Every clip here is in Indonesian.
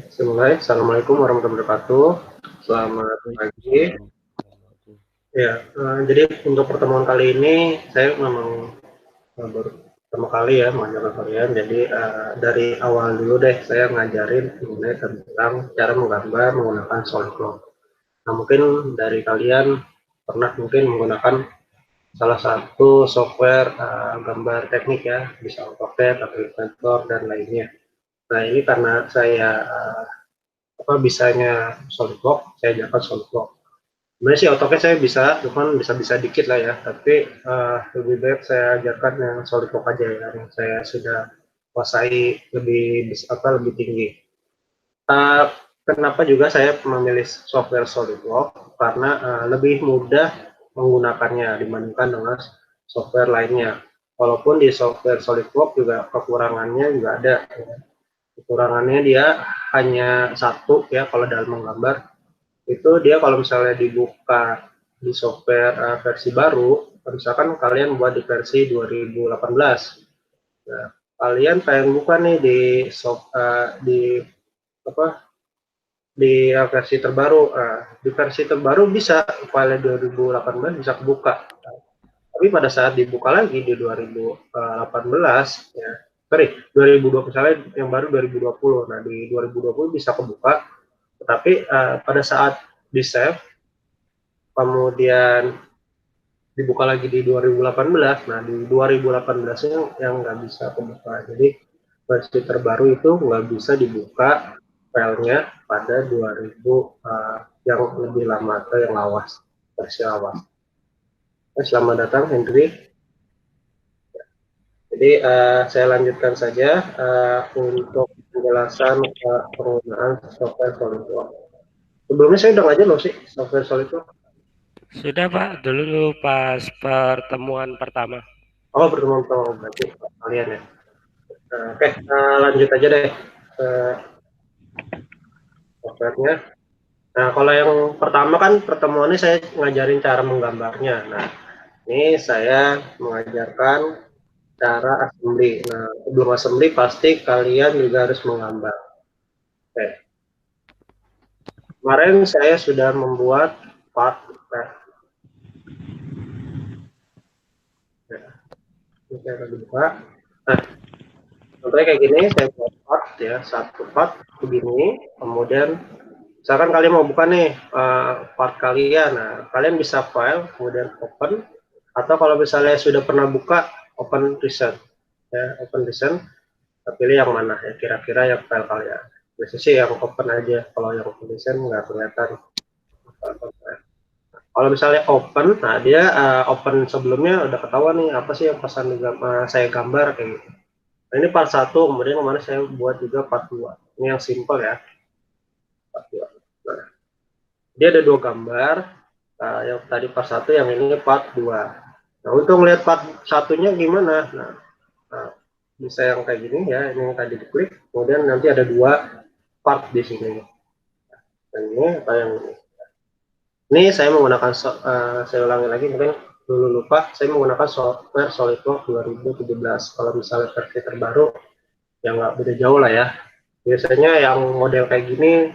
Mulai. Assalamualaikum warahmatullahi wabarakatuh. Selamat pagi. Ya, jadi untuk pertemuan kali ini saya memang baru pertama kali ya mengajarkan kalian. Jadi dari awal dulu deh saya ngajarin mengenai tentang cara menggambar menggunakan SolidWorks. Nah, mungkin dari kalian pernah mungkin menggunakan salah satu software gambar teknik ya, bisa AutoCAD atau Illustrator dan lainnya. Nah, ini karena saya apa bisanya SolidWorks, saya ajarkan SolidWorks. Sebenarnya sih AutoCAD saya bisa, cuman bisa-bisa dikit lah ya, tapi lebih baik saya ajarkan yang SolidWorks aja ya, yang saya sudah kuasai lebih tinggi. Uh, Kenapa juga saya memilih software SolidWorks? Karena lebih mudah menggunakannya dibandingkan dengan software lainnya. Walaupun di software SolidWorks juga kekurangannya juga ada. Kekurangannya dia hanya satu ya kalau dalam menggambar, itu dia kalau misalnya dibuka di software versi baru, misalkan kalian buat di versi 2018, nah, kalian pengen buka nih di apa di versi terbaru, di versi terbaru bisa file 2018 bisa kebuka, tapi pada saat dibuka lagi di 2018 ya, sorry 2020 misalnya yang baru 2020, nah di 2020 bisa kebuka, tetapi pada saat di save kemudian dibuka lagi di 2018, nah di 2018 yang nggak bisa kebuka. Jadi versi terbaru itu nggak bisa dibuka filenya pada 2000 yang lebih lama atau yang lawas, versi lawas. Selamat datang Hendri. Jadi saya lanjutkan saja untuk penjelasan penggunaan software SolidWorks. Sebelumnya saya udah ngajar loh sih software SolidWorks. Sudah Pak, dulu pas pertemuan pertama. Oh, pertemuan pertama berarti kalian ya. Oke, lanjut aja deh ke softwarenya. Nah, kalau yang pertama kan pertemuannya saya ngajarin cara menggambarnya. Nah, ini saya mengajarkan cara assembly. Nah, sebelum assembly pasti kalian juga harus menggambar. Oke. Kemarin saya sudah membuat part. Nah, ini saya akan buka. Nah, contohnya kayak gini, saya buat part ya, satu part begini, kemudian misalkan kalian mau buka nih part kalian, nah kalian bisa file, kemudian open, atau kalau misalnya sudah pernah buka, open recent, ya open recent, pilih yang mana ya kira-kira yang file kalian. Biasanya sih yang open aja, kalau yang open recent nggak kelihatan. Kalau misalnya open, nah dia open sebelumnya udah ketahuan nih apa sih yang pesan saya gambar kayak gitu. Nah, ini part 1, kemudian kemarin saya buat juga part 2. Ini yang simple ya, part 2. Nah, dia ada dua gambar, yang tadi part 1, yang ini part 2. Nah, untuk melihat part satunya gimana? Nah, bisa yang kayak gini ya, ini yang tadi diklik, kemudian nanti ada dua part di sini. Dan ini apa yang ini? Ini saya menggunakan, saya ulangi lagi, mungkin dulu lupa, saya menggunakan software SolidWorks 2017. Kalau misalnya versi terbaru, ya nggak beda jauh lah ya. Biasanya yang model kayak gini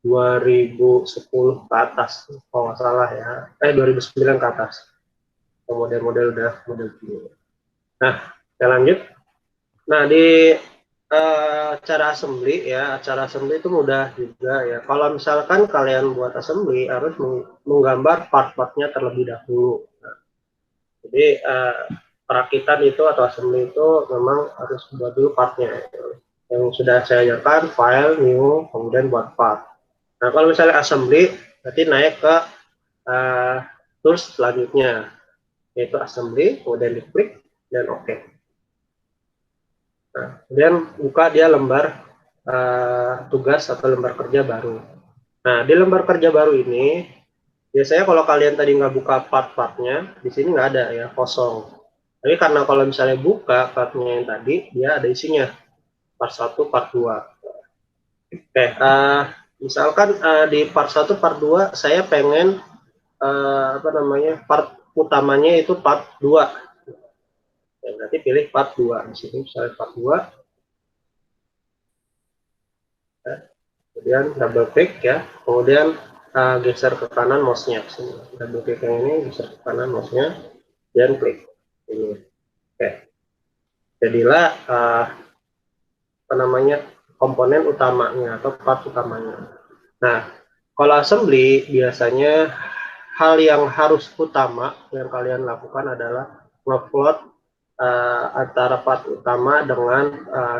2010 ke atas, kalau nggak salah ya. 2009 ke atas. Model-model udah model gini. Nah, kita lanjut. Nah, di cara assembly ya, cara assembly itu mudah juga ya. Kalau misalkan kalian buat assembly harus menggambar part-partnya terlebih dahulu. Nah, jadi perakitan itu atau assembly itu memang harus buat dulu partnya. Yang sudah saya ajarkan file, new, kemudian buat part. Nah, kalau misalnya assembly berarti naik ke tools selanjutnya, yaitu assembly, kemudian diklik dan oke. Nah, kemudian buka dia lembar tugas atau lembar kerja baru. Nah, di lembar kerja baru ini biasanya kalau kalian tadi nggak buka part-partnya, di sini nggak ada ya, kosong. Tapi karena kalau misalnya buka partnya yang tadi, dia ada isinya, part 1, part 2. Oke, misalkan di part 1, part 2 saya pengen apa namanya, part utamanya itu part 2. Ya, berarti pilih part 2. Di sini misalnya part 2. Ya. kemudian double klik ya, kemudian geser ke kanan mouse-nya, double klik yang ini, geser ke kanan mouse-nya, dan klik ini. Oke, jadilah apa namanya, komponen utamanya atau part utamanya. Nah, kalau assembly biasanya hal yang harus utama yang kalian lakukan adalah ngupload antara part utama dengan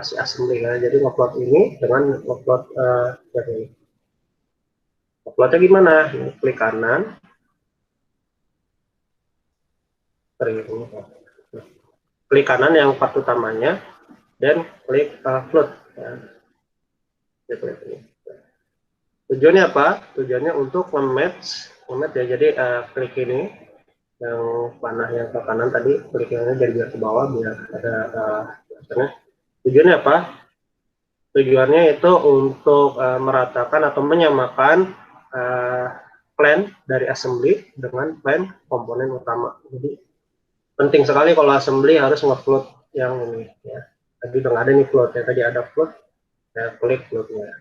si assembly ya. Jadi ngupload ini dengan ngupload yang ini. Uploadnya gimana? Klik kanan, klik kanan yang part utamanya, dan klik float. Ya. Tujuannya apa? Tujuannya untuk nge-match ya. Jadi klik ini yang panah yang ke kanan tadi, klik yang ini jadi biar ke bawah biar ada tujuannya apa? Tujuannya itu untuk meratakan atau menyamakan plan dari assembly dengan plan komponen utama. Jadi penting sekali kalau assembly harus nge-float yang ini ya. Tadi udah nggak ada nih float ya, tadi ada float, ya klik floatnya.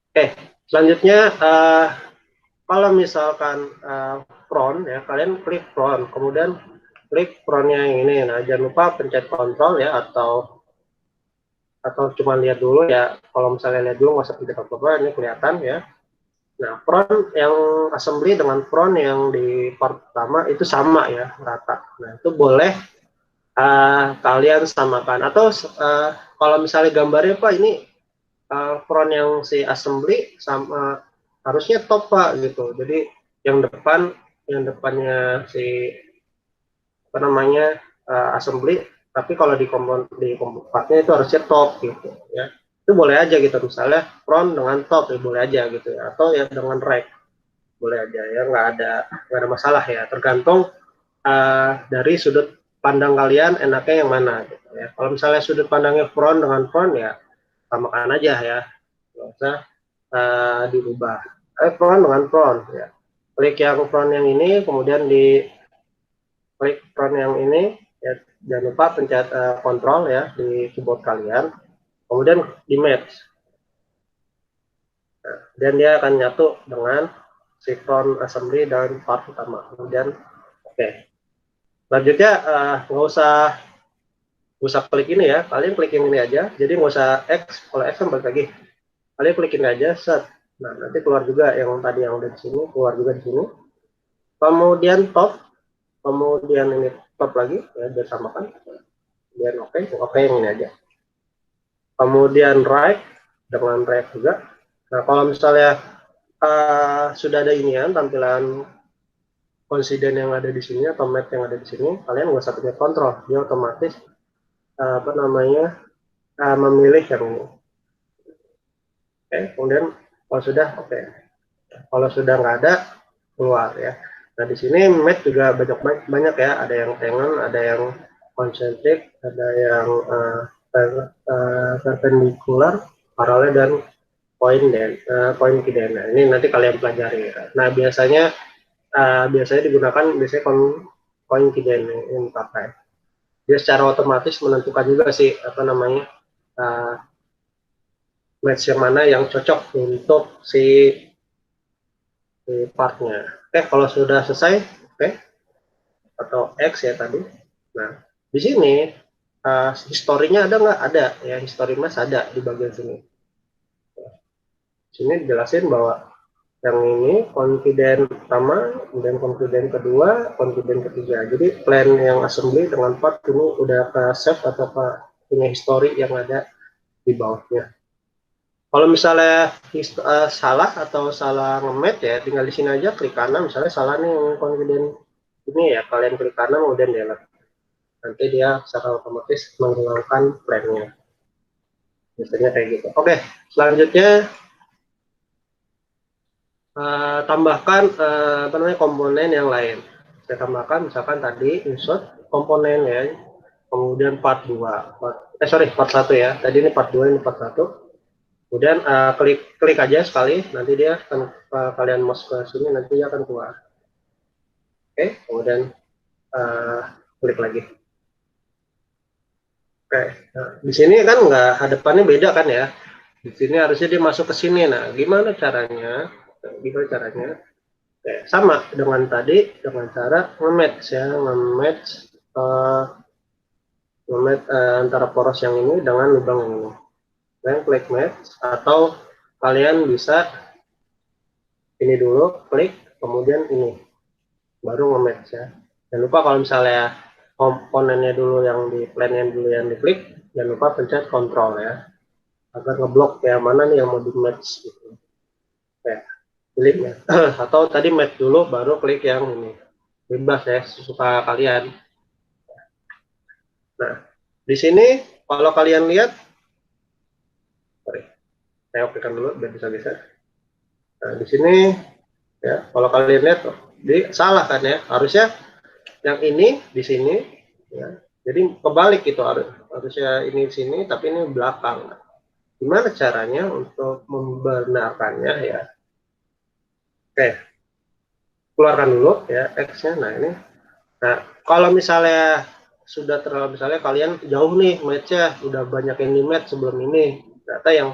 Oke, selanjutnya kalau misalkan front ya, kalian klik front, kemudian klik frontnya yang ini. Nah, jangan lupa pencet kontrol ya, atau cuma lihat dulu ya. Kalau misalnya lihat dulu nggak usah pencet apa-apa, ini kelihatan ya. Nah, front yang assembly dengan front yang di part pertama itu sama ya, rata. Nah, itu boleh kalian samakan, atau kalau misalnya gambarnya Pak ini front yang si assembly sama harusnya top Pak gitu. Jadi yang depannya si apa namanya assembly, tapi kalau di partnya itu harusnya top gitu ya. Itu boleh aja gitu, misalnya front dengan top ya boleh aja gitu ya, atau ya dengan right boleh aja ya, nggak ada masalah ya, tergantung dari sudut pandang kalian enaknya yang mana gitu ya. Kalau misalnya sudut pandangnya front dengan front ya samakan aja ya, nggak usah dirubah. Front dengan front ya, klik yang front yang ini, kemudian di klik front yang ini ya, jangan lupa pencet kontrol ya di keyboard kalian, kemudian di match. Nah, dan dia akan nyatu dengan si front assembly dan part utama. Kemudian oke. Selanjutnya nggak usah klik ini ya, kalian klik yang ini aja. Jadi nggak usah X, kalau X kan balik lagi. Kalian klik ini aja, set. Nah, nanti keluar juga yang tadi yang udah di sini, keluar juga di sini. Kemudian top, kemudian ini top lagi, ya biar samakan. Kemudian oke yang ini aja. Kemudian right, dengan right juga. Nah, kalau misalnya sudah ada inian tampilan konsiden yang ada di sini atau map yang ada di sini, kalian nggak usah pakai kontrol, dia otomatis apa namanya memilih yang ini. Oke, kemudian kalau sudah kalau sudah nggak ada keluar ya. Nah di sini map juga banyak ya, ada yang tangen, ada yang concentric, ada yang perpendicular, paralel, dan coincident. Nah, ini nanti kalian pelajari ya. Nah biasanya digunakan coincident yang pakai. Dia secara otomatis menentukan juga sih apa namanya match yang mana yang cocok untuk si partnya. Kalau sudah selesai, atau X ya tadi. Nah, di sini historinya ada nggak? Ada ya, history match ada di bagian sini. Sini dijelasin bahwa yang ini confident pertama, kemudian confident kedua, confident ketiga. Jadi plan yang assembly dengan part ini udah ke save atau punya history yang ada di bawahnya. Kalau misalnya salah atau salah nge-match ya, tinggal di sini aja klik kanan. Misalnya salah nih yang confident ini ya, kalian klik kanan kemudian delete. Nanti dia secara otomatis menghilangkan plannya. Biasanya kayak gitu. Oke, selanjutnya tambahkan apa namanya komponen yang lain. Saya tambahkan misalkan tadi insert komponen ya, kemudian part 2, part 1 ya. Tadi ini part 2, ini part 1. Kemudian klik aja sekali, nanti dia akan kalian mouse ke sini, nanti dia akan keluar. Oke, kemudian klik lagi. Oke, nah, di sini kan nggak hadapannya beda kan ya. Di sini harusnya dia masuk ke sini. Nah, gimana caranya? Gimana caranya? Oke, sama dengan tadi, dengan cara nge-match ya, nge-match antara poros yang ini dengan lubang yang ini. Kalian klik match, atau kalian bisa ini dulu, klik, kemudian ini, baru nge-match ya. Jangan lupa kalau misalnya komponennya dulu yang di plan-nya dulu yang diklik, jangan lupa pencet kontrol ya, agar ngeblok ya mana nih yang mau di match gitu. Oke, pilih ya. Atau tadi match dulu, baru klik yang ini. Bebas ya, sesuka kalian. Nah, di sini kalau kalian lihat, sorry, saya okekan dulu biar bisa geser. Nah, di sini ya, kalau kalian lihat, di salah kan ya, harusnya yang ini di sini ya. Jadi kebalik gitu, harusnya ini di sini tapi ini belakang. Gimana caranya untuk membenarkannya ya? Oke, keluarkan dulu ya X-nya. Nah, ini. Nah, kalau misalnya sudah terlalu, misalnya kalian jauh nih match-nya, udah banyak yang di match sebelum ini, ternyata yang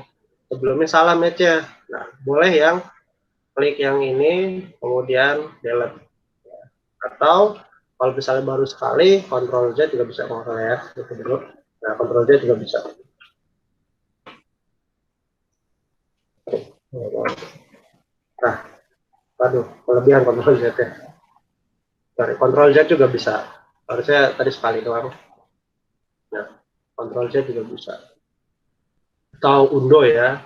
sebelumnya salah match-nya. Nah, boleh yang klik yang ini, kemudian delete. Atau kalau misalnya baru sekali, Ctrl Z juga bisa, kalau ya, gitu dulu. Nah, Ctrl Z juga bisa. Nah, aduh, kelebihan Ctrl Z ya. Sorry, Ctrl Z juga bisa. Harusnya tadi sekali doang. Nah, Ctrl Z juga bisa. Atau undo ya.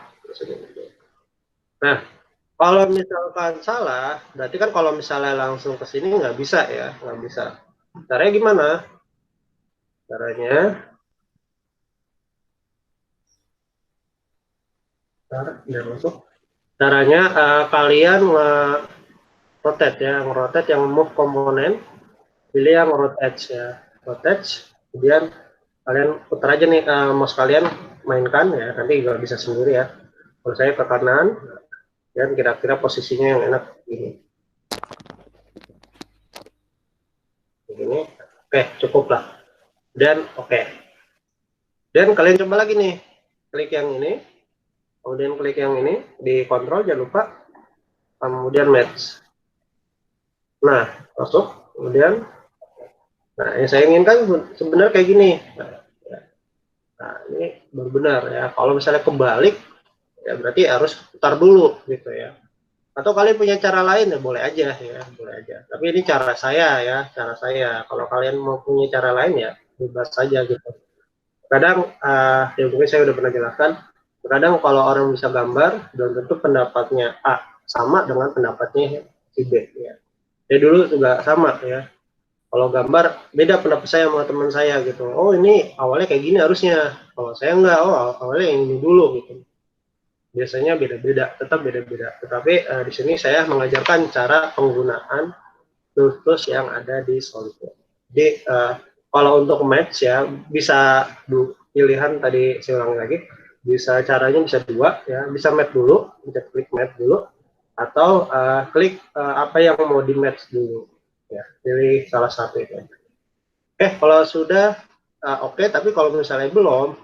Nah, kalau misalkan salah, berarti kan kalau misalnya langsung ke sini nggak bisa ya, nggak bisa. Caranya gimana? Caranya, biar masuk. Caranya kalian rotate ya, rotate yang move komponen, pilih yang rotate ya, rotate, kemudian kalian putar aja nih mouse kalian, mainkan ya, nanti juga bisa sendiri ya. Kalau saya ke kanan, dan kira-kira posisinya yang enak ini. Begini, oke cukup lah. Dan oke. Dan kalian coba lagi nih, klik yang ini, kemudian klik yang ini, di kontrol jangan lupa, kemudian match. Nah, masuk, kemudian, nah yang saya inginkan sebenarnya kayak gini. Nah, ini baru benar ya. Kalau misalnya kebalik, ya berarti harus putar dulu gitu ya. Atau kalian punya cara lain ya boleh aja ya, boleh aja. Tapi ini cara saya ya, cara saya. Kalau kalian mau punya cara lain ya bebas saja gitu. Kadang ya mungkin saya udah pernah jelaskan, kadang kalau orang bisa gambar belum tentu pendapatnya A sama dengan pendapatnya si B ya. Saya dulu juga sama ya. Kalau gambar beda pendapat saya sama teman saya gitu. Oh ini awalnya kayak gini harusnya. Kalau saya enggak, oh awalnya yang ini dulu gitu. Biasanya beda-beda, tetap beda-beda. Tetapi di sini saya mengajarkan cara penggunaan tools yang ada di SolidWorks. Jadi kalau untuk match ya bisa pilihan tadi saya ulangi lagi, bisa caranya bisa dua ya, bisa match dulu, bisa klik match dulu, atau klik apa yang mau di match dulu ya, pilih salah satu itu. Kalau sudah oke, tapi kalau misalnya belum,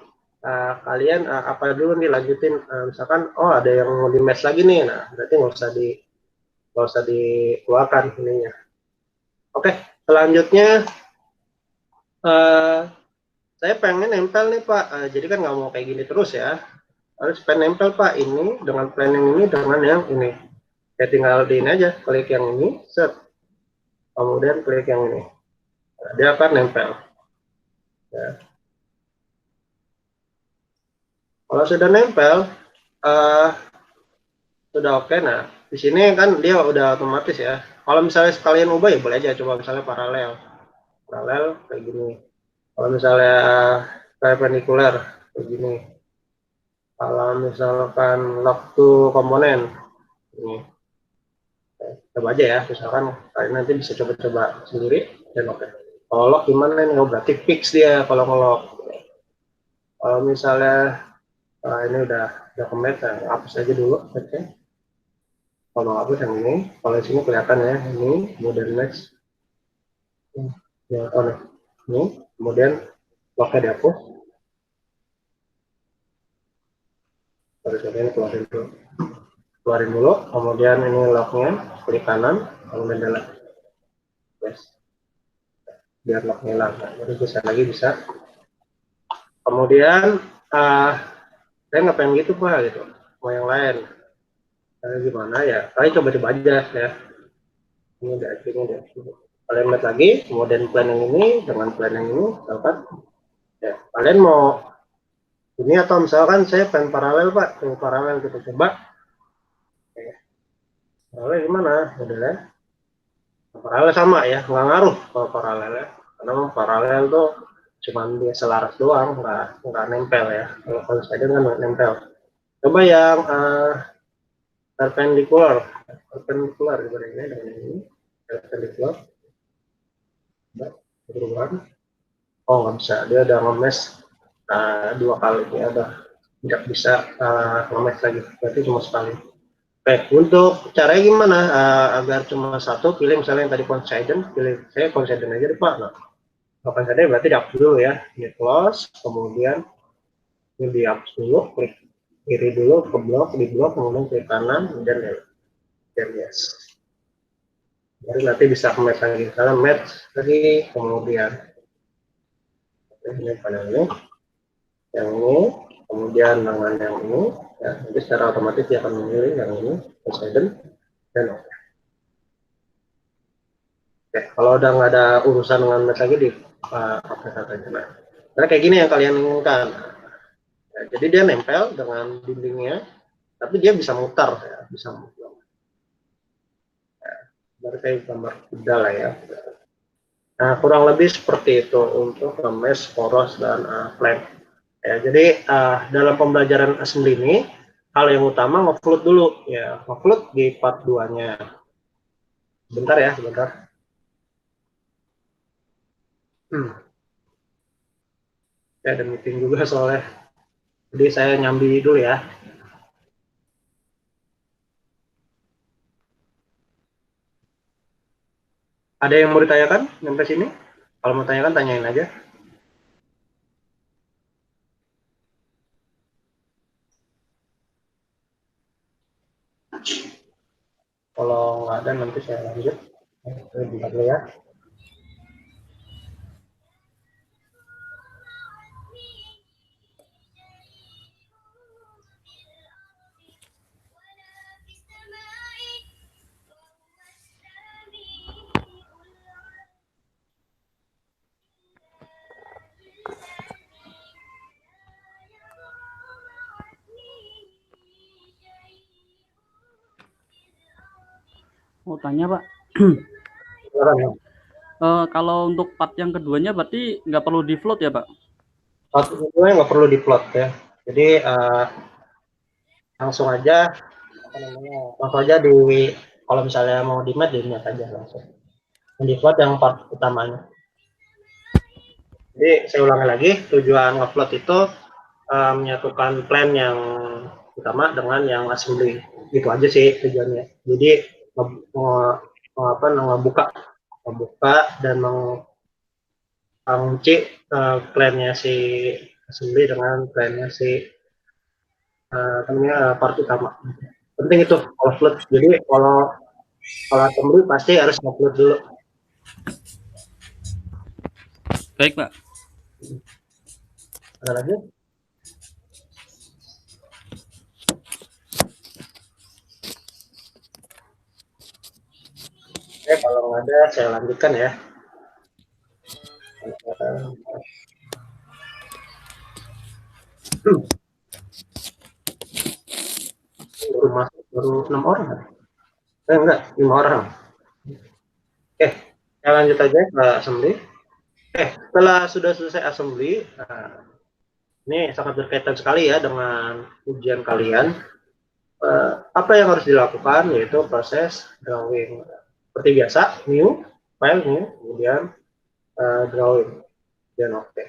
kalian apa dulu nih lanjutin, misalkan oh ada yang mau di match lagi nih, nah berarti nggak usah dikeluarkan ininya. Oke, selanjutnya saya pengen nempel nih Pak, jadi kan nggak mau kayak gini terus ya, harus pengen nempel Pak ini dengan planning ini dengan yang ini. Ya tinggal di ini aja, klik yang ini, set, kemudian klik yang ini, nah, dia akan nempel. Ya. Kalau sudah nempel, uh, sudah oke. Nah, di sini kan dia udah otomatis ya. Kalau misalnya sekalian ubah ya boleh aja, coba misalnya paralel, paralel kayak gini. Kalau misalnya perpendicular kayak gini. Kalau misalkan lock to komponen, ini coba aja ya. Misalkan kalian nanti bisa coba-coba sendiri dan oke. Kalau lock gimana nih? Oh, berarti fix dia kalau ngelock. Kalau misalnya ini udah commit, nah, hapus aja dulu. Oke. Kalau hapus yang ini, kalau di sini kelihatan ya, ini modern next. Ya, ini, kemudian locknya dihapus. ini keluarin dulu, kemudian ini locknya klik kanan, kemudian delete, yes, biar locknya hilang. Jadi bisa. Kemudian saya nggak pengen gitu Pak, gitu, mau yang lain. Gimana ya? Kalian coba aja ya. Ini udah. Kalian lihat lagi, kemudian plan yang ini dengan plan yang ini, misalkan, ya, kalian mau ini atau misalkan saya pengen paralel Pak, paralel kita coba. Ya. Paralel gimana? Udah ya. Paralel sama ya, nggak ngaruh kalau paralel ya. Karena paralel tuh cuman dia selaras doang, nggak nempel ya. Kalau saya kan nempel. Coba yang perpendicular dibandingnya dengan ini, perpendicular. Perubahan. Oh nggak bisa, dia udah ngemes 2 kali ya, udah nggak bisa ngemes lagi, berarti cuma sekali. Oke, untuk caranya gimana agar cuma satu, pilih misalnya yang tadi Poseidon, pilih saya Poseidon aja deh Pak. Nah, Poseidon berarti dihapus dulu ya, ini close, kemudian ini dihapus dulu, klik kiri dulu ke blok, di blok, kemudian klik kanan, dan yes. Jadi nanti bisa match lagi, misalnya match lagi, kemudian ini panel ini, yang ini, kemudian dengan yang ini, ya, nanti secara otomatis dia akan memilih yang ini, Poseidon, dan oke. Oke, kalau udah nggak ada urusan dengan match lagi di pakai kata nah. Karena kayak gini yang kalian inginkan. Ya, jadi dia nempel dengan dindingnya, tapi dia bisa mutar, ya, bisa mutar. Ya, dari kayak gambar kuda lah ya. Nah, kurang lebih seperti itu untuk mesh, poros, dan plan. Ya, jadi dalam pembelajaran assembly ini, hal yang utama nge-float dulu. Ya, nge-float di part 2-nya. Sebentar ya, sebentar. Ya, ada meeting juga soalnya. Jadi saya nyambi dulu ya. Ada yang mau ditanyakan sampai sini? Kalau mau tanyakan, tanyain aja. Kalau nggak ada, nanti saya lanjut. Bentar dulu ya. Mau tanya Pak, kalau untuk part yang keduanya berarti nggak perlu di float ya Pak? Part kedua nggak perlu di plot ya. Jadi langsung aja di, kalau misalnya mau di mat, di mat aja langsung. Di plot yang part utamanya. Jadi saya ulangi lagi, tujuan nge-plot itu menyatukan plan yang utama dengan yang assembly. Gitu aja sih tujuannya. Jadi ngebuka dan mengunci plannya si assembly dengan plannya si part utama. Penting itu kalau float. Jadi kalau assembly pasti harus upload dulu. Baik Pak. Ada lagi? Oke, kalau nggak ada saya lanjutkan ya. Baru 6 orang. Enggak, 5 orang. Oke, saya lanjut aja ke assembly. Setelah sudah selesai assembly, ini sangat berkaitan sekali ya dengan ujian kalian. Apa yang harus dilakukan yaitu proses drawing. Seperti biasa, new, file new, kemudian drawing, dan oke.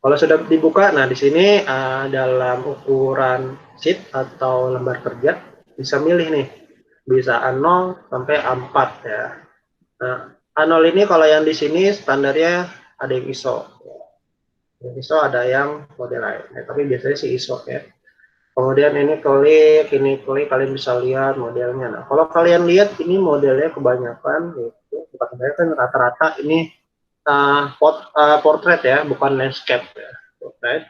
Kalau sudah dibuka, nah di sini dalam ukuran sheet atau lembar kerja bisa milih nih, bisa A0 sampai A4 ya. Nah, A0 ini kalau yang di sini standarnya ada yang ISO. Yang ISO ada yang model lain. Tapi biasanya sih ISO ya. Kemudian ini klik, kalian bisa lihat modelnya. Nah, kalau kalian lihat ini modelnya kebanyakan, gitu, bukan kebanyakan, rata-rata ini portrait ya, bukan landscape ya. Portrait.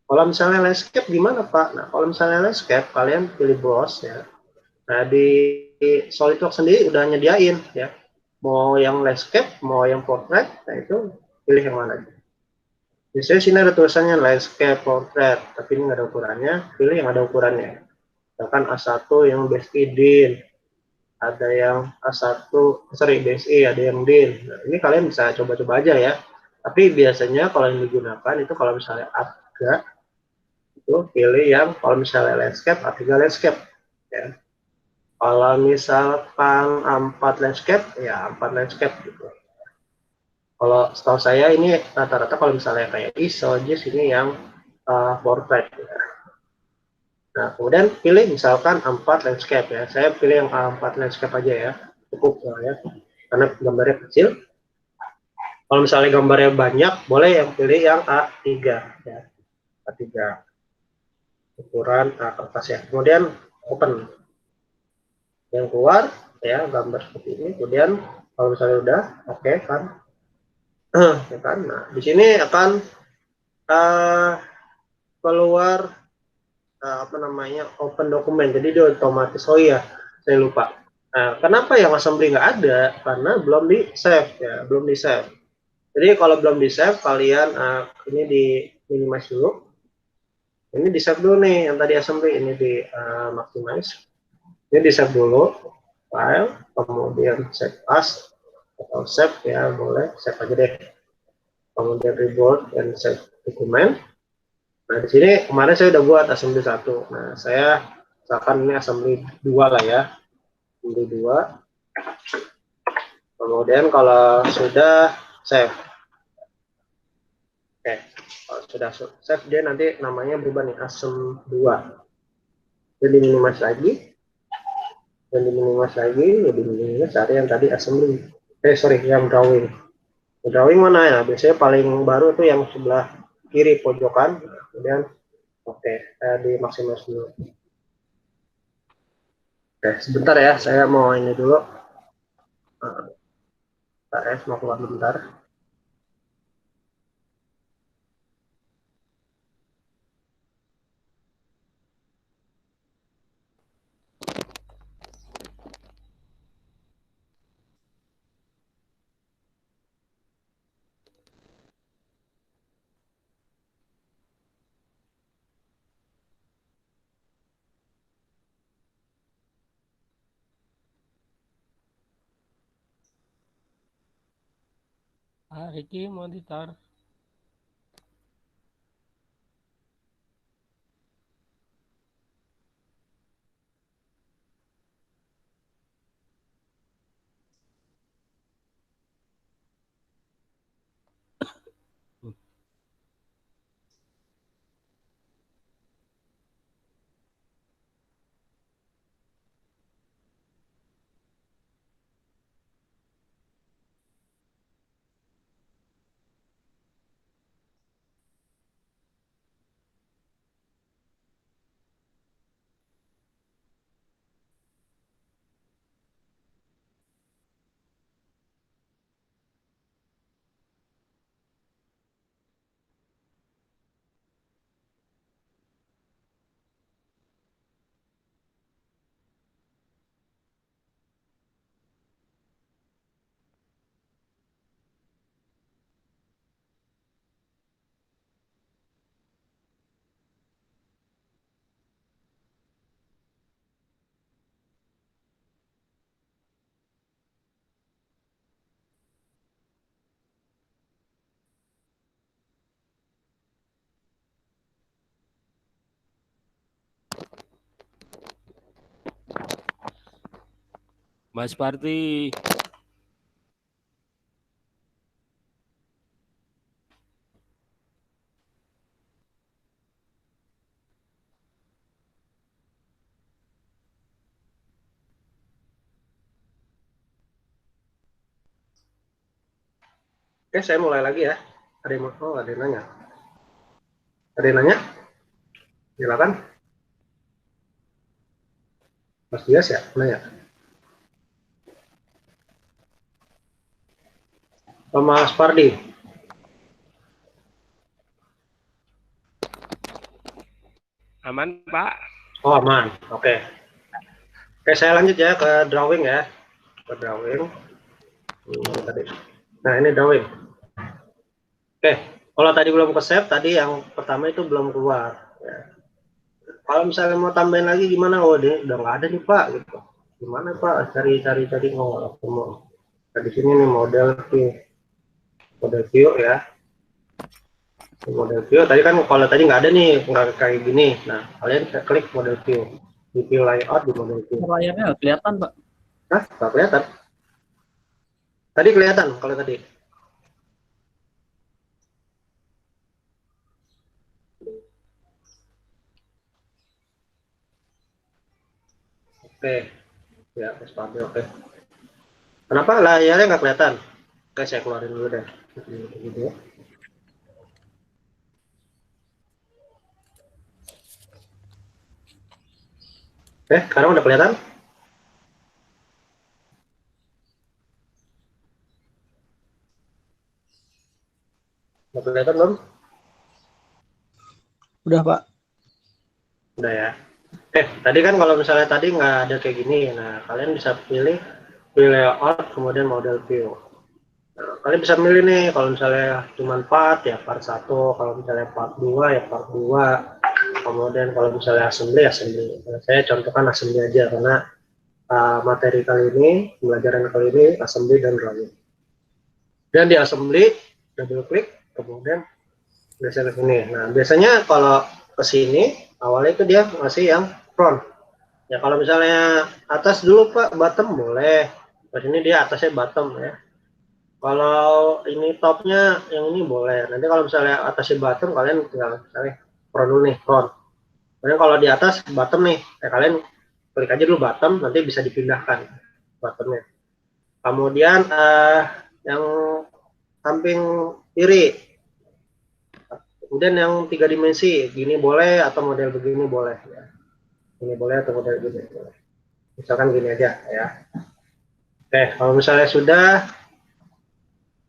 Kalau misalnya landscape gimana Pak? Nah, kalau misalnya landscape, kalian pilih browse ya. Nah, di SolidWorks sendiri udah nyediain ya. Mau yang landscape, mau yang portrait, nah itu pilih yang mana. Biasanya sini ada tulisannya landscape, portrait, tapi ini nggak ada ukurannya, pilih yang ada ukurannya. Misalkan A1 yang BSI DIN, ada yang A1, sorry BSI, ada yang DIN. Nah, ini kalian bisa coba-coba aja ya. Tapi biasanya kalau yang digunakan itu kalau misalnya A3, itu pilih yang kalau misalnya landscape, A3 landscape. Ya. Kalau misalkan A4 landscape, ya A4 landscape gitu. Kalau setahu saya ini rata-rata kalau misalnya kayak ISO, JIS ini yang portrait. Ya. Nah, kemudian pilih misalkan A4 landscape ya. Saya pilih yang A4 landscape aja ya. Cukup ya. Karena gambarnya kecil. Kalau misalnya gambarnya banyak, boleh yang pilih yang A3 ya. A3 ukuran kertas ya. Kemudian open. Yang keluar ya gambar seperti ini. Kemudian kalau misalnya udah oke okay, kan. Ya kan. Nah, di sini akan uh, keluar apa namanya open dokumen. Jadi dia otomatis. Oh iya, saya lupa. Nah, kenapa yang assembly nggak ada? Karena belum di save ya, belum di save. Jadi kalau belum di save, kalian ini di minimize dulu. Ini di save dulu nih, yang tadi assembly ini di maximize. Ini di save dulu, file, kemudian save as atau save ya boleh, save aja deh. Kemudian reboot dan save dokumen. Nah di sini kemarin saya udah buat assembly 1. Nah saya misalkan ini assembly 2 lah ya, assembly 2. Kemudian kalau sudah save. Oke, kalau sudah save dia nanti namanya berubah nih asem 2. Jadi minimize lagi, dan minimize lagi, jadi minimize cari yang tadi assembly. Sorry, yang drawing. Drawing mana ya? Biasanya paling baru tuh yang sebelah kiri pojokan. Kemudian oke, di maksimal dulu. Oke, sebentar ya, saya mau ini dulu. Mau keluar bentar. Ricky monitor. Mas Parti. Oke, saya mulai lagi ya. Ada yang mau? Oh, ada yang nanya. Ada yang nanya? Silakan. Mas Dias ya, nanya. Mas Pardi. Aman, Pak. Oh, aman. Oke. Oke, saya lanjut ya ke drawing ya. Ke drawing. Tadi. Nah, ini drawing. Oke, kalau tadi belum ke save, tadi yang pertama itu belum keluar. Ya. Kalau misalnya mau tambahin lagi gimana? Oh, dia udah nggak ada nih Pak, gitu. Gimana Pak? Cari oh, ketemu. Nah, di sini nih model view ya. Model view tadi kan kalau tadi nggak ada nih, nggak kayak gini. Nah, kalian klik model view. Di view layout di model view. Layarnya nggak kelihatan, Pak. Nah, nggak kelihatan. Tadi kelihatan kalau tadi. Oke, ya, oke. Kenapa layarnya nggak kelihatan? Oke, saya keluarin dulu deh. Gitu ya. Sekarang udah kelihatan? Udah kelihatan belum? Udah, Pak. Udah ya. Tadi kan kalau misalnya tadi nggak ada kayak gini, nah kalian bisa pilih layout, kemudian model view. Nah, kalian bisa milih nih, kalau misalnya cuma part, ya part 1, kalau misalnya part 2, ya part 2, kemudian kalau misalnya assembly. Nah, saya contohkan assembly aja, karena materi kali ini, pembelajaran kali ini, assembly dan drawing. Dan di assembly, double klik, kemudian biasanya ke sini. Nah, biasanya kalau ke sini, awalnya itu dia masih yang front. Ya kalau misalnya atas dulu Pak, bottom boleh. Di sini dia atasnya bottom ya. Kalau ini topnya yang ini boleh. Nanti kalau misalnya atasnya bottom, kalian tinggal misalnya front dulu nih, front. Kemudian kalau di atas bottom nih, kalian klik aja dulu bottom, nanti bisa dipindahkan bottomnya. Kemudian yang samping kiri, kemudian yang 3 dimensi, gini boleh atau model begini boleh ya. Ini boleh atau model gini boleh. Misalkan gini aja ya. Kalau misalnya sudah,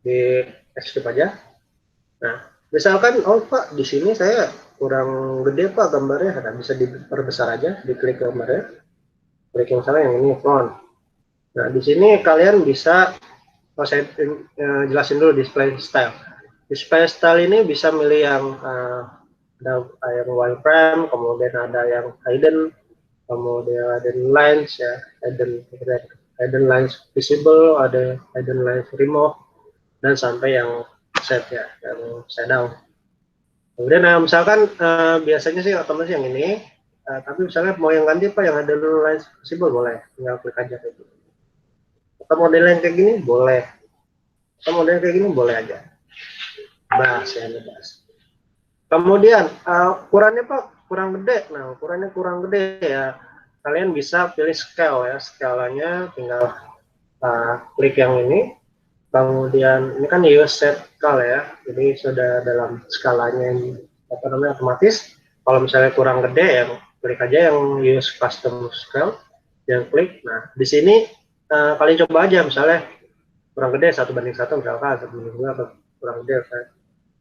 di skip aja. Nah, misalkan, oh Pak, di sini saya kurang gede Pak gambarnya, nah, bisa diperbesar aja, diklik gambarnya, klik yang salah yang ini font. Nah, di sini kalian bisa, saya jelasin dulu display style. Display style ini bisa milih yang ada yang wireframe, kemudian ada yang hidden, kemudian ada lines ya, hidden lines visible, ada hidden lines remove, dan sampai yang set ya, yang shadow. Kemudian misalkan biasanya sih otomatis yang ini, tapi misalnya mau yang ganti Pak, yang ada lines visible boleh, tinggal klik aja kayak gitu. Atau model yang kayak gini boleh, atau model kayak gini boleh aja. Bahas ya, bahas. Kemudian ukurannya Pak kurang gede. Nah, ukurannya kurang gede ya, kalian bisa pilih scale ya, skalanya tinggal klik yang ini. Kemudian ini kan use set scale ya, jadi sudah dalam skalanya yang apa namanya otomatis. Kalau misalnya kurang gede ya klik aja yang use custom scale, yang klik. Nah di sini kalian coba aja, misalnya kurang gede 1:1 misalkan, 1:2, atau kurang gede kayak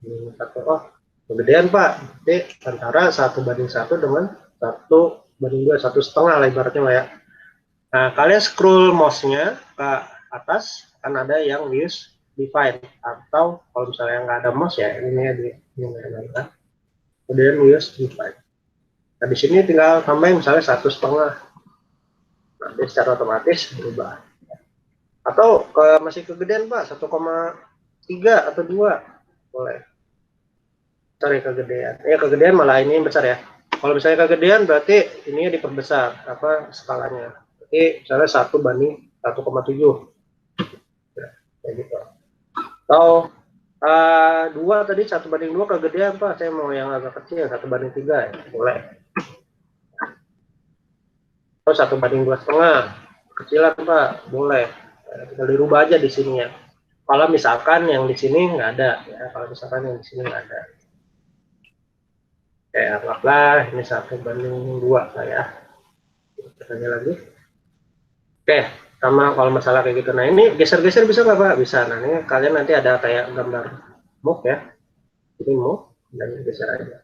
1, oh kegedean Pak, jadi antara 1:1 dengan 1:2, 1,5 lah ibaratnya lah ya. Nah kalian scroll mouse-nya ke atas, kan ada yang use define, atau kalau misalnya nggak ada mouse ya ini ya di ini kan, kemudian use define. Nah di sini tinggal tambahin misalnya 1,5, nanti secara otomatis berubah. Atau masih kegedean Pak, 1,3 atau 2 boleh. Cari kegedean, kegedean malah ini yang besar ya. Kalau misalnya kegedean berarti ini diperbesar apa skalanya. Jadi misalnya 1:1,7. Ya, kayak gitu. Atau 2 tadi 1:2 kegedean Pak, saya mau yang agak kecil 1:3 ya, boleh. Atau 1:2,5 kecilan Pak, boleh. Tinggal dirubah aja di sini ya. kalau misalkan yang di sini nggak ada, ya. Kalau misalkan yang di sini nggak ada, kayak anggaplah ini 1:2 lah ya. Kita lagi. Oke, sama kalau masalah kayak gitu. Nah ini geser-geser bisa nggak Pak? Bisa. Nah ini kalian nanti ada kayak gambar move ya. Ini move dan geser aja.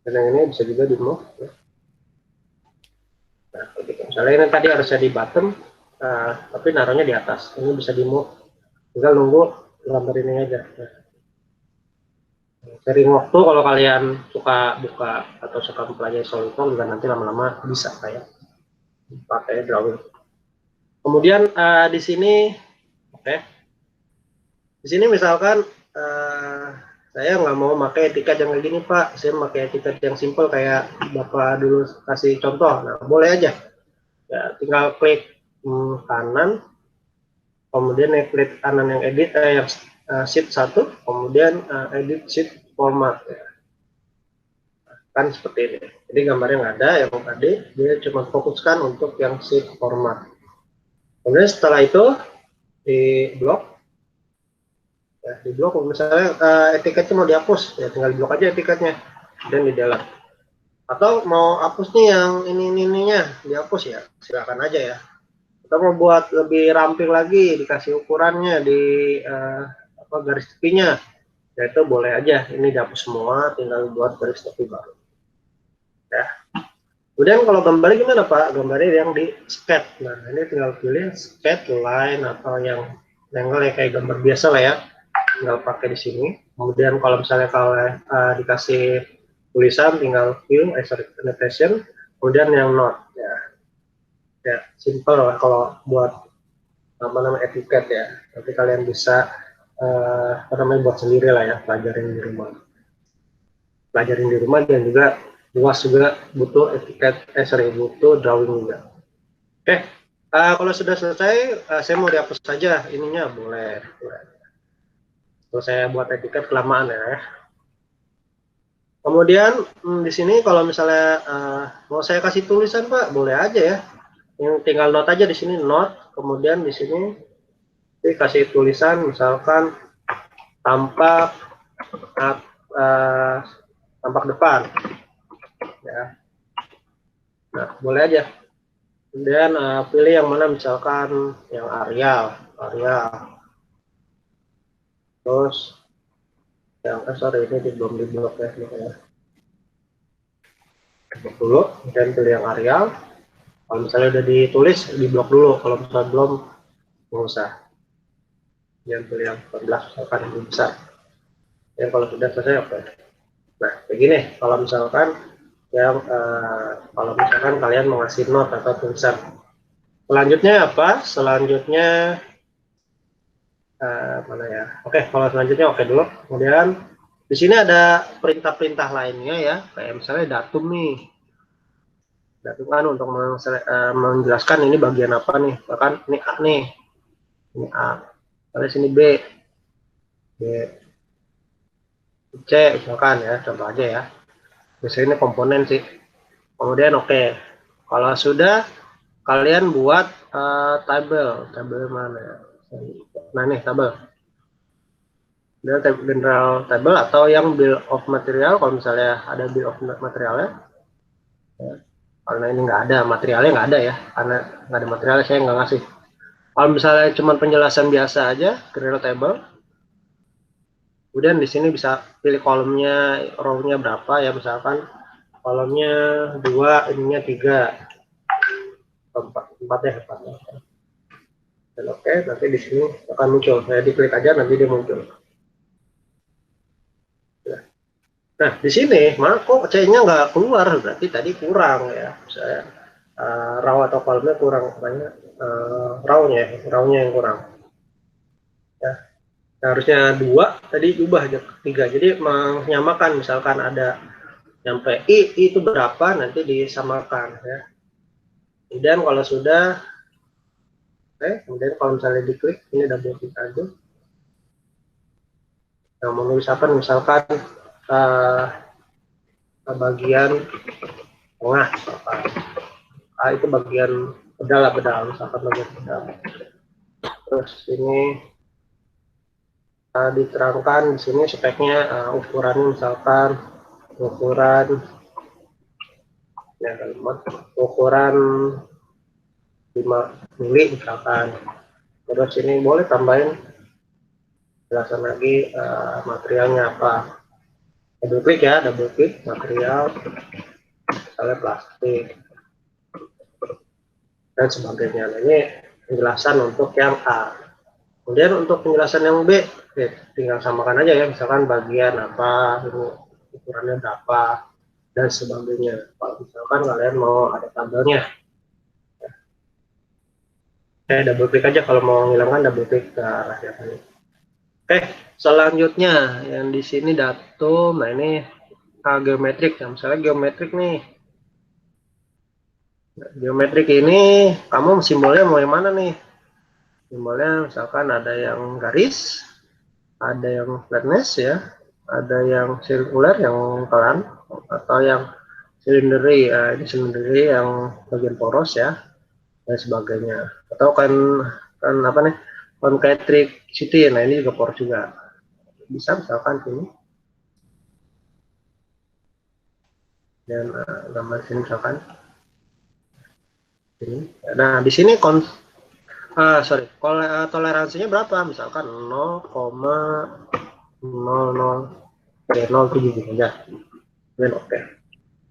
Dan yang ini bisa juga di move. Ya. Nah, gitu. Misalnya ini tadi harusnya di bottom, tapi naruhnya di atas. Ini bisa di move. Tinggal nunggu gambar ini aja. Nah, sering waktu kalau kalian suka buka atau suka mempelajari Solidform juga nanti lama-lama bisa kayak pakai drawing. Kemudian di sini, oke. Di sini misalkan saya nggak mau pakai etiket yang kayak gini Pak, saya pakai etiket yang simple kayak Bapak dulu kasih contoh. Nah boleh aja, ya tinggal klik kanan, kemudian klik kanan yang edit, yang sheet 1, kemudian edit sheet format. Ya. Kan seperti ini. Jadi gambarnya nggak ada, yang tadi dia cuma fokuskan untuk yang sheet format. Kemudian setelah itu di blok. Ya, di blok misalnya etiketnya mau dihapus ya tinggal di blok aja etiketnya dan di delete, atau mau hapus nih yang ininya dihapus ya silakan aja ya. Kita mau buat lebih ramping lagi dikasih ukurannya di garis tepinya ya itu boleh aja, ini dihapus semua tinggal buat garis tepi baru ya. Kemudian kalau gambarnya gimana Pak? Gambarnya yang di sketch. Nah ini tinggal pilih sketch, line, atau yang angle ya kayak gambar biasa lah ya, tinggal pakai di sini. Kemudian kalau misalnya dikasih tulisan tinggal view, annotation, kemudian yang note ya simple lah kalau buat nama etiket ya. Nanti kalian bisa buat sendiri lah ya, pelajarin di rumah dan juga luas juga butuh etiket, butuh drawing juga. Oke, kalau sudah selesai, saya mau dihapus saja ininya boleh. Kalau saya buat etiket kelamaan ya. Kemudian di sini kalau misalnya mau saya kasih tulisan Pak, boleh aja ya. Yang tinggal note aja di sini note, kemudian di sini dikasih tulisan misalkan tampak depan. Ya. Nah, boleh aja. Kemudian pilih yang mana misalkan yang Arial. Terus yang ini belum di blok ya, blok dulu, dan pilih yang Arial. Kalau misalnya udah ditulis di blok dulu, kalau misalnya belum nggak usah. Jangan pilih yang 14 misalkan yang besar. Yang kalau sudah selesai oke. Nah kayak gini, kalau misalkan kalian mau ngasih note atau tulisan. Selanjutnya apa? Selanjutnya mana ya? Oke, kalau selanjutnya oke dulu. Kemudian di sini ada perintah-perintah lainnya ya, kayak misalnya datum nih. Datum kan untuk menjelaskan ini bagian apa nih. Bahkan ini A nih. Ini A. Lalu sini B. C misalkan ya, contoh aja ya. Biasanya ini komponen sih. Kemudian oke. Kalau sudah kalian buat tabel mana ya? Nah nih tabel. General table atau yang bill of material, kalau misalnya ada bill of materialnya ya. Karena ini nggak ada materialnya, nggak ada ya, karena nggak ada materialnya saya nggak ngasih. Kalau misalnya cuma penjelasan biasa aja, general table. Kemudian di sini bisa pilih kolomnya, row-nya berapa ya, misalkan kolomnya 2, ininya 3, 4 ya. Dan oke, nanti di sini akan muncul. Saya diklik aja, nanti dia muncul. Nah, di sini mana kok C-nya nggak keluar, berarti tadi kurang ya. Saya raw atau kolomnya kurang banyak, raw-nya yang kurang. Ya. Nah, harusnya 2, tadi ubah aja 3. Jadi menyamakan, misalkan ada sampai I itu berapa, nanti disamakan ya. Kemudian kalau sudah, kemudian kalau misalnya diklik, ini double klik aja. Nah, mau nulis apa misalkan bagian tengah misalkan. Itu bagian pedal misalkan bagian pedal. Terus ini diterangkan di sini speknya, ukurannya misalkan ukuran ya, ukuran 5 mili misalkan. Terus ini boleh tambahin jelasan lagi materialnya apa. Double klik material, misalnya plastik dan sebagainya. Nah, ini penjelasan untuk yang A. Kemudian untuk penjelasan yang B, tinggal samakan aja ya, misalkan bagian apa, ukurannya berapa, dan sebagainya. Kalau misalkan kalian mau ada tabelnya, double klik aja kalau mau menghilangkan, double klik ke arah yang ini. Oke, selanjutnya yang di sini datum. Nah ini geometrik. Nah, misalnya geometrik nih. Nah, geometrik ini kamu simbolnya mau yang mana nih? Simbolnya misalkan ada yang garis, ada yang flatness ya, ada yang sirkular yang pelan, atau yang silinderi. Ini silinderi yang bagian poros ya, dan sebagainya. Atau kan apa nih? Concentricity. Nah ini juga poros juga. Bisa misalkan ini. Dan gambar sini misalkan ini. Nah di sini toleransinya berapa? Misalkan 0,0007 gitu aja. Dan oke.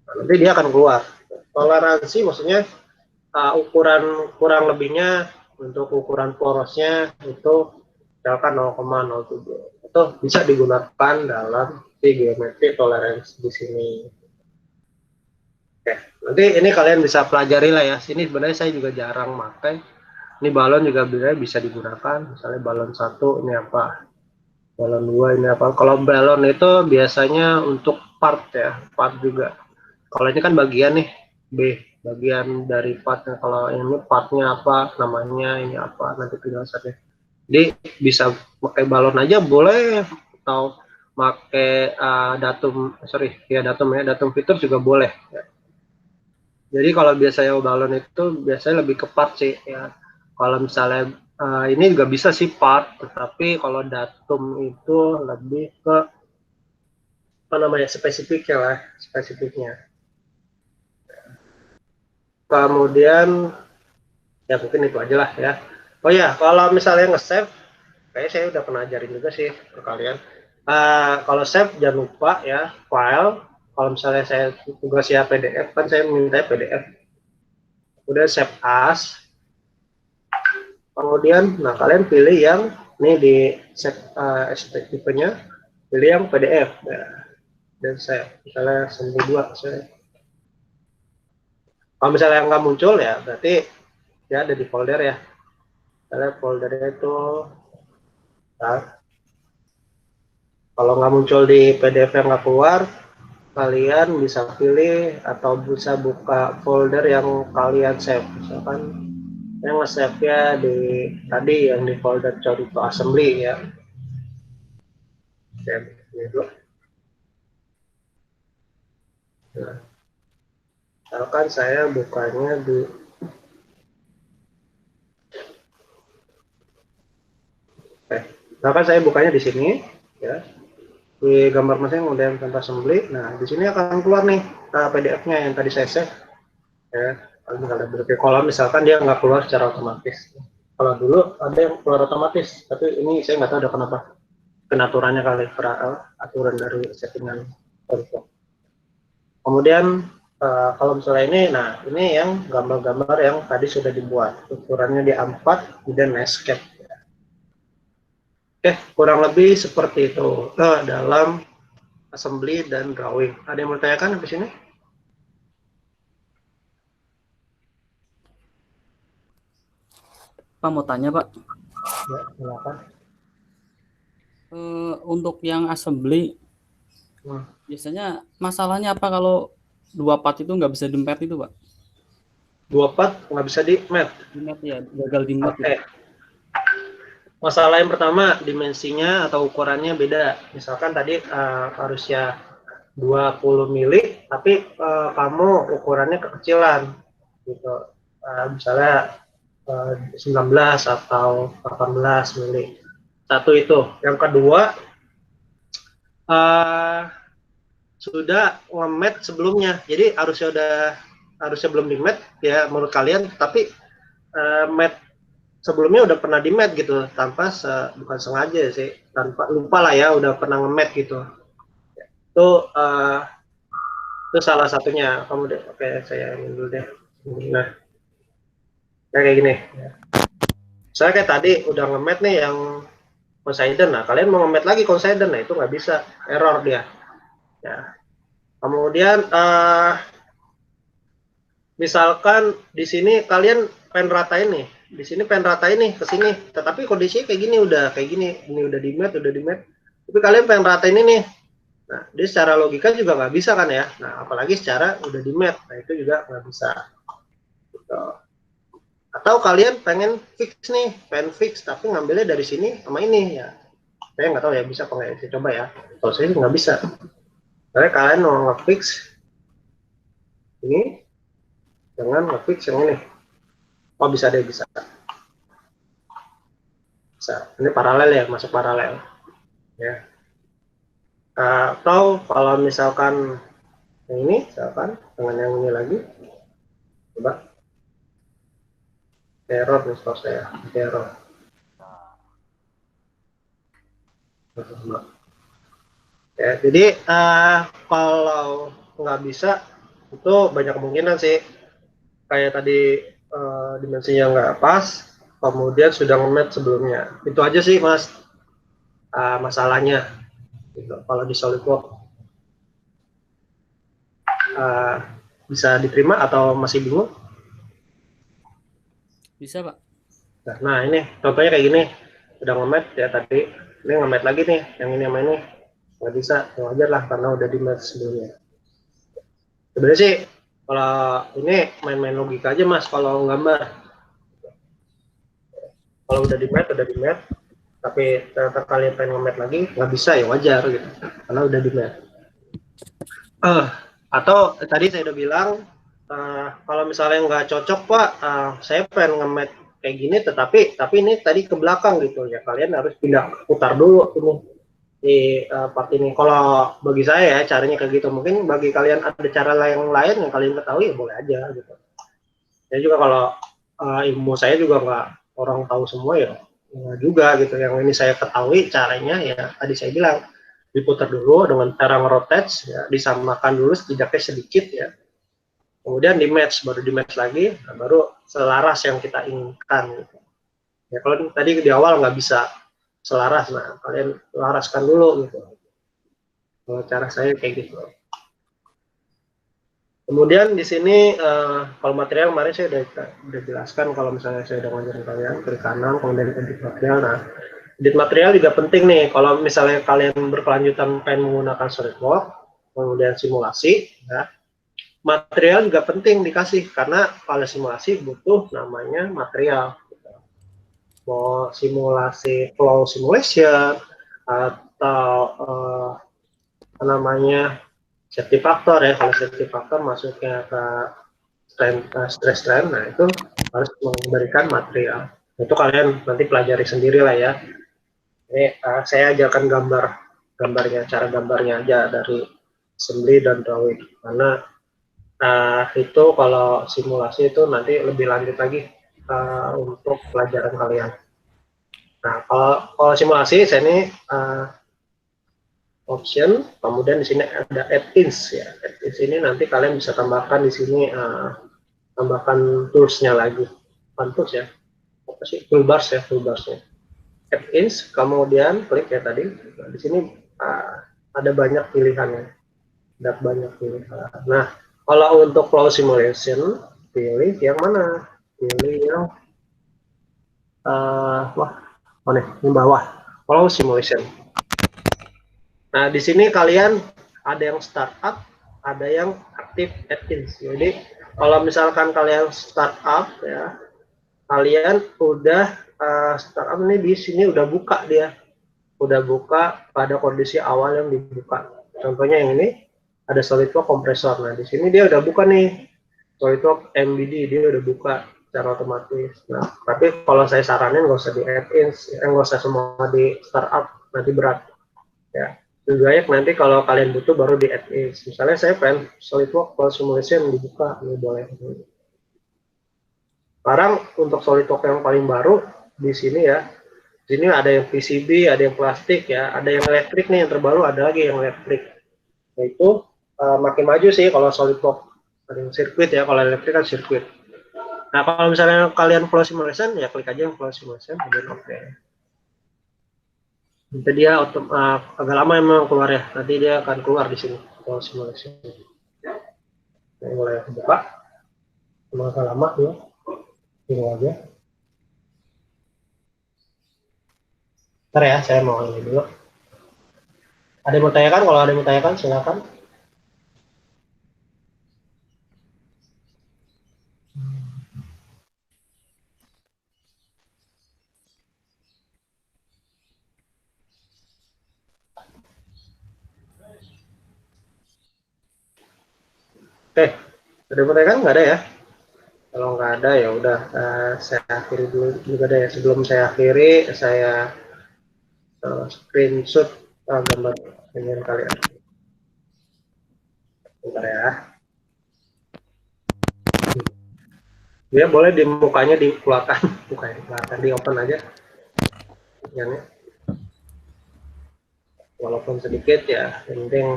Nah, nanti dia akan keluar. Toleransi maksudnya ukuran kurang lebihnya untuk ukuran porosnya itu misalkan 0,07. Itu bisa digunakan dalam geometri toleransi di sini. Oke, nanti ini kalian bisa pelajari lah ya. Sini sebenarnya saya juga jarang pakai. Ini balon juga bisa digunakan. Misalnya balon 1 ini apa? Balon 2 ini apa? Kalau balon itu biasanya untuk part ya, part juga. Kalau ini kan bagian nih, B, bagian dari partnya. Kalau ini partnya apa, namanya ini apa, nanti penjelasannya. Jadi bisa pakai balon aja boleh, atau pakai datum fitur juga boleh. Ya. Jadi kalau biasanya balon itu biasanya lebih ke part sih ya. Kalau misalnya ini juga bisa sih part, tetapi kalau datum itu lebih ke apa namanya spesifiknya lah, spesifiknya. Kemudian ya mungkin itu aja lah ya. Oh ya, kalau misalnya nge-save, kayaknya saya udah pernah ajarin juga sih ke kalian. Kalau save jangan lupa ya file. Kalau misalnya saya tugasnya PDF, kan saya minta PDF. Udah save as. Kemudian, nah kalian pilih yang ini di set tipenya, pilih yang PDF. Nah, dan saya misalnya 92 saya. Kalau misalnya nggak muncul ya berarti ya ada di folder ya. Misalnya foldernya itu, nah, kalau nggak muncul di PDF yang nggak keluar, kalian bisa pilih atau bisa buka folder yang kalian save. Misalkan yang nge-save-nya di tadi yang di folder contoh assembly ya. Nah, misalkan saya bukanya di misalkan saya bukanya di sini ya, di gambar mesin kemudian contoh assembly. Nah di sini akan keluar nih PDF-nya yang tadi saya save ya. Kalau misalkan dia nggak keluar secara otomatis, kalau dulu ada yang keluar otomatis, tapi ini saya nggak tahu ada kenapa, aturannya kali, aturan dari settingan. Kemudian kalau misalnya ini, nah ini yang gambar-gambar yang tadi sudah dibuat, ukurannya di A4 dan Netscape. Oke, kurang lebih seperti itu dalam assembly dan drawing. Ada yang mau tanyakan di sini? Pak mau tanya Pak. Ya, silakan. Untuk yang assembly, biasanya masalahnya apa kalau 2 part itu nggak bisa di-mat itu Pak? 2 part nggak bisa di-mat? Di-mat ya, gagal di-mat. Oke. Masalah yang pertama, dimensinya atau ukurannya beda. Misalkan tadi harusnya 20 mili, tapi kamu ukurannya kekecilan, gitu. Misalnya 19 atau 18 mili. Satu itu. Yang kedua, sudah nge-mat sebelumnya. Jadi harusnya belum di-mat ya menurut kalian, tapi mat sebelumnya udah pernah di-mat gitu, tanpa bukan sengaja sih, tanpa lupa lah ya, udah pernah nge-mat gitu. Itu salah satunya. Kamu deh, oke, saya ambil dulu deh. Nah, kayak gini. Saya kayak tadi udah nge-mat nih yang Poseidon. Nah, kalian mau nge-mat lagi Poseidon, nah itu nggak bisa, error dia. Ya. Kemudian misalkan di sini kalian pengen ratain nih, di sini pengen ratain nih ke sini, tetapi kondisinya kayak gini, udah kayak gini, ini udah di-mat, tapi kalian pengen ratain ini. Nah, dia secara logika juga nggak bisa kan ya. Nah, apalagi secara udah di-mat, nah itu juga nggak bisa. Gitu. Atau kalian pengen fix tapi ngambilnya dari sini sama ini ya. Saya nggak tahu ya bisa apa nggak, saya coba ya. Kalau saya nggak bisa. Karena kalian mau nge-fix ini dengan nge-fix yang ini. Oh bisa deh, bisa. Ini paralel ya, masuk paralel. Ya. Atau kalau misalkan yang ini, misalkan dengan yang ini lagi, coba. Error nih soal saya, error. Ya, jadi kalau nggak bisa, itu banyak kemungkinan sih. Kayak tadi dimensinya nggak pas, kemudian sudah nge-mat sebelumnya. Itu aja sih mas masalahnya. Gitu. Kalau di SolidWorks bisa diterima atau masih bingung? Bisa Pak. Nah ini contohnya kayak gini, udah nge-mat ya tadi, ini nge-mat lagi nih, yang ini sama ini nggak bisa, ya wajar lah karena udah di-mat sebelumnya. Sebenarnya sih kalau ini main-main logika aja mas, kalau gambar. Kalau udah di-mat, tapi ternyata kalian pengen nge-mat lagi, nggak bisa ya wajar gitu, karena udah di-mat. Atau tadi saya udah bilang, kalau misalnya nggak cocok pak, saya pengen nge-mat kayak gini, tapi ini tadi ke belakang gitu ya, kalian harus putar dulu ini di part ini. Kalau bagi saya ya caranya kayak gitu. Mungkin bagi kalian ada cara lain yang kalian ketahui ya boleh aja gitu. Saya juga kalau ilmu saya juga nggak orang tahu semua ya juga gitu. Yang ini saya ketahui caranya ya tadi saya bilang, diputar dulu dengan cara nge-rotate ya, disamakan dulu setidaknya sedikit ya, kemudian di match, baru di match lagi, nah baru selaras yang kita inginkan gitu. Ya kalau tadi di awal nggak bisa selaras, nah kalian selaraskan dulu gitu. Kalau cara saya kayak gitu. Kemudian di sini kalau material kemarin saya udah jelaskan, kalau misalnya saya udah ngajarin kalian kiri kanan, kemudian edit material. Nah, edit material juga penting nih. Kalau misalnya kalian berkelanjutan pengen menggunakan SolidWorks, kemudian simulasi, ya, material juga penting dikasih, karena kalau simulasi butuh namanya material. Mau simulasi flow simulation atau namanya safety factor ya, kalau safety factor masuknya ke stress strain, nah itu harus memberikan material. Itu kalian nanti pelajari sendiri lah ya. Ini saya ajarkan gambarnya, cara gambarnya aja dari assembly dan drawing, karena itu kalau simulasi itu nanti lebih lanjut lagi untuk pelajaran kalian. Nah kalau simulasi saya ini option, kemudian di sini ada add-ins ya. Add-ins ini nanti kalian bisa tambahkan di sini, tambahkan toolsnya lagi. Bukan tools ya, apa sih, toolbars ya, toolbarsnya. Add-ins, kemudian klik ya tadi. Nah, di sini ada banyak pilihannya. Ada banyak pilihan. Nah, kalau untuk flow simulation, pilih yang mana? Pilih yang ini bawah, flow simulation. Nah, di sini kalian ada yang startup, ada yang aktif add-ins. Jadi, kalau misalkan kalian startup ya, kalian udah startup ini di sini udah buka dia. Udah buka pada kondisi awal yang dibuka. Contohnya yang ini ada SolidWorks kompresor. Nah, di sini dia udah buka nih. SolidWorks MBD dia udah buka. secara otomatis. Nah, tapi kalau saya saranin nggak usah di add-in, nggak usah semua di startup, nanti berat. Ya, lebih baik nanti kalau kalian butuh baru di add-in. Misalnya saya pengen SolidWorks Flow Simulation dibuka, ini boleh. Sekarang untuk SolidWorks yang paling baru di sini ya, di sini ada yang PCB, ada yang plastik ya, ada yang elektrik nih, yang terbaru ada lagi yang elektrik. Nah itu makin maju sih kalau SolidWorks, ada yang sirkuit ya, kalau elektrik kan sirkuit. Nah kalau misalnya kalian Flow Simulation ya klik aja yang Flow Simulation, kemudian oke. Nanti dia agak lama emang keluar ya, nanti dia akan keluar di sini Flow Simulation. Nah, mulai buka, emang agak lama ya, tunggu aja. Ntar ya, saya mau ini dulu. Ada yang mau tanyakan? Kalau ada yang mau tanyakan, silakan. Oke, ada yang mau tanyakan? Nggak ada ya? Kalau nggak ada ya udah, saya akhiri dulu juga deh. Sebelum saya akhiri, saya screenshot gambar dengan kalian. Bentar ya. Ya boleh di mukanya dikeluarkan, mukanya dikeluarkan, di open aja. Yang walaupun sedikit ya, yang penting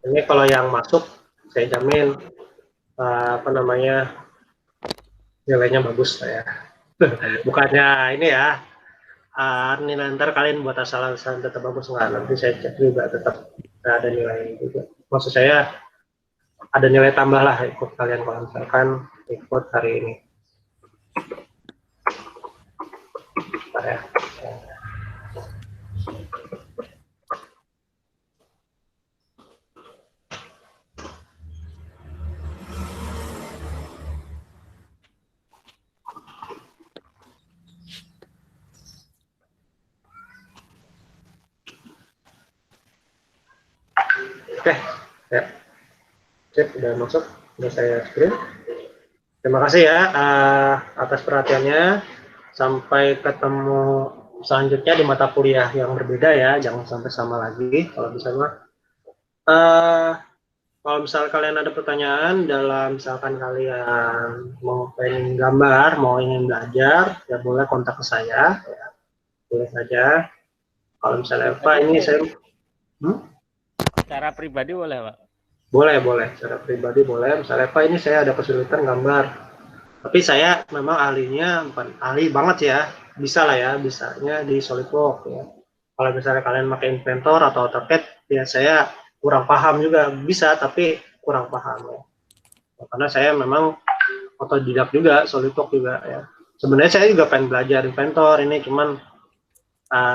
ini kalau yang masuk saya jamin apa namanya nilainya bagus saya. Bukannya ini ya, nilai ntar kalian buat asal-asalan tetap bagus nggak, nanti saya cek juga tetap ada nilai juga. Maksud saya ada nilai tambah lah ikut kalian kalau misalkan ikut hari ini. Bentar ya. Oke, ya. Sip, udah masuk, udah saya screen. Terima kasih ya atas perhatiannya. Sampai ketemu selanjutnya di mata kuliah yang berbeda ya, jangan sampai sama lagi kalau bisa mah. Kalau misal kalian ada pertanyaan dalam misalkan kalian mau pengen gambar, mau ingin belajar, ya boleh kontak ke saya, ya. Boleh saja. Kalau misalnya Pak ini saya Secara pribadi boleh Pak? Boleh, secara pribadi boleh. Misalnya Pak ini saya ada kesulitan gambar, tapi saya memang ahlinya bukan ahli banget ya, bisa lah ya, bisanya di SolidWorks ya. Kalau misalnya kalian pakai Inventor atau AutoCAD, ya saya kurang paham juga, bisa tapi kurang paham ya. Karena saya memang otodidak juga, SolidWorks juga ya. Sebenarnya saya juga pengen belajar Inventor ini, cuman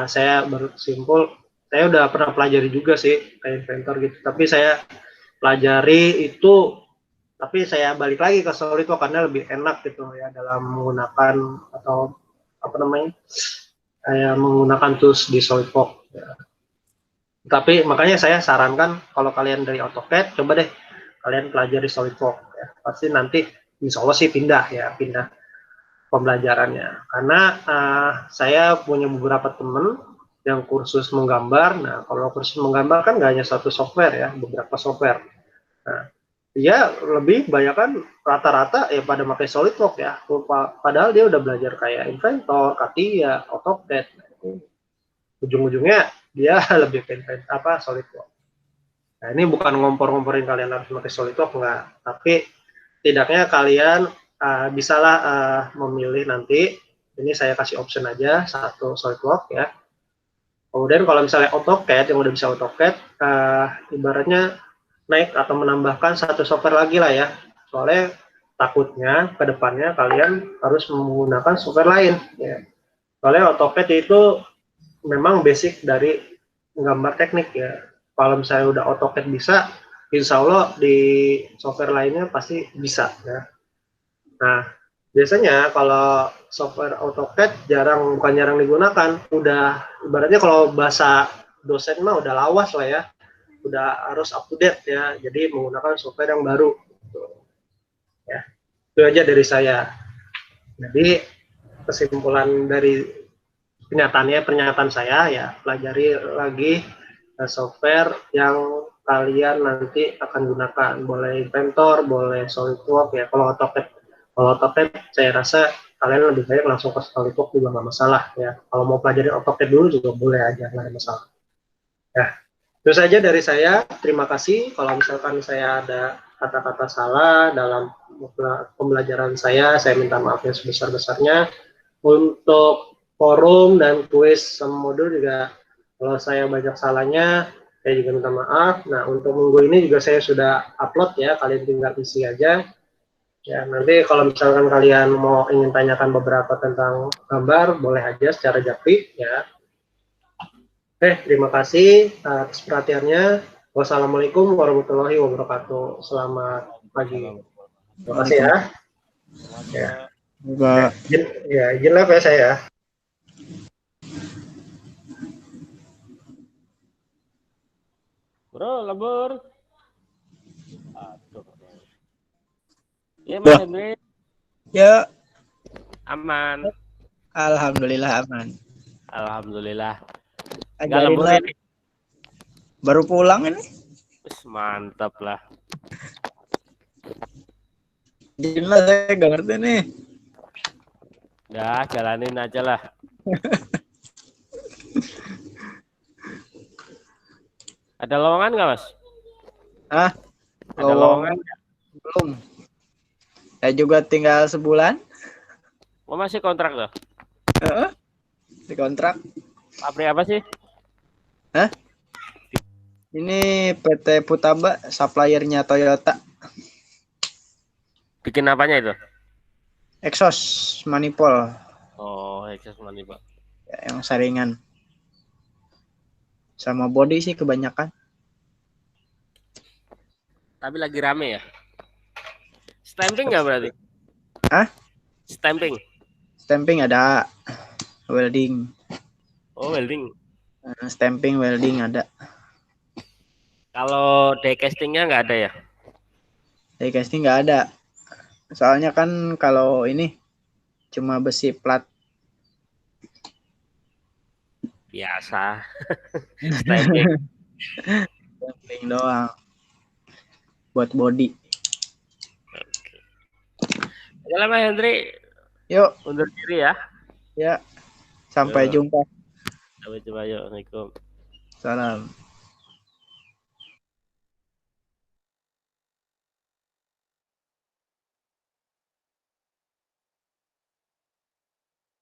saya bersimpul, saya udah pernah pelajari juga sih kayak Inventor gitu, tapi saya pelajari itu, tapi saya balik lagi ke SolidWorks karena lebih enak gitu ya dalam menggunakan atau apa namanya menggunakan tools di SolidWorks ya. Tapi makanya saya sarankan kalau kalian dari AutoCAD coba deh kalian pelajari SolidWorks ya. Pasti nanti insya Allah sih pindah pembelajarannya, karena saya punya beberapa teman yang kursus menggambar. Nah kalau kursus menggambar kan nggak hanya satu software ya, beberapa software. Nah, dia lebih banyak kan rata-rata ya pada pakai SolidWorks ya. Padahal dia udah belajar kayak Inventor, CATIA, AutoCAD. Ujung-ujungnya dia lebih ke SolidWorks. Nah, ini bukan ngompor-ngomporin kalian harus pakai SolidWorks enggak, tapi tidaknya kalian bisalah memilih nanti. Ini saya kasih option aja satu SolidWorks ya. Kemudian kalau misalnya AutoCAD yang udah bisa AutoCAD, ibaratnya naik atau menambahkan satu software lagi lah ya, soalnya takutnya ke depannya kalian harus menggunakan software lain ya. Soalnya AutoCAD itu memang basic dari gambar teknik ya. Kalau misalnya udah AutoCAD bisa, insya Allah di software lainnya pasti bisa ya. Nah biasanya kalau software AutoCAD bukan jarang digunakan, udah ibaratnya kalau bahasa dosen mah udah lawas lah ya, udah harus up to date ya, jadi menggunakan software yang baru Itu aja dari saya. Jadi kesimpulan dari pernyataan saya ya, pelajari lagi software yang kalian nanti akan gunakan, boleh Inventor, boleh SolidWorks ya. Kalau AutoCAD saya rasa kalian lebih baik langsung ke SolidWorks juga nggak masalah ya. Kalau mau pelajari AutoCAD dulu juga boleh aja, nggak ada masalah. Ya, itu saja dari saya. Terima kasih. Kalau misalkan saya ada kata-kata salah dalam pembelajaran saya minta maaf yang sebesar-besarnya. Untuk forum dan kuis sama modul juga, kalau saya banyak salahnya, saya juga minta maaf. Nah, untuk minggu ini juga saya sudah upload ya, kalian tinggal isi aja. Ya, nanti kalau misalkan kalian mau ingin tanyakan beberapa tentang gambar, boleh aja secara japri ya. Oke, terima kasih atas perhatiannya. Wassalamualaikum warahmatullahi wabarakatuh. Selamat pagi. Terima kasih ya. Ya. Izin live ya saya. Bro, labur. Aduh. Ya, Mas Hendri. Ya, Aman. alhamdulillah aman. Alhamdulillah. Nggak Ajarin lembur lah. ini. Baru pulang ini. Mantap lah. Ajarin lah, saya nggak ngerti nih. Ya, jalanin aja lah. Ada lowongan nggak, Mas? Ah, Ada lowongan? belum. Saya juga tinggal sebulan. Oh, masih kontrak tuh? Di kontrak. Pabrik apa sih? Hah? Ini PT Putaba, suppliernya Toyota. Bikin apanya itu? Exhaust manifold. Oh, exhaust manifold. Ya, yang saringan. Sama body sih kebanyakan. Tapi lagi rame ya? Stamping nggak berarti? Hah? Stamping? Stamping ada. Welding. Oh, welding. Stamping, welding ada. Kalau die castingnya nggak ada ya? Die casting nggak ada. Soalnya kan kalau ini cuma besi plat. Biasa. Stamping. Stamping doang. Buat body. Oke lah, Mas Hendri. Yuk. Undur diri ya. Ya. Sampai jumpa. Sampai jumpa. Yuk. Assalamualaikum. Salam.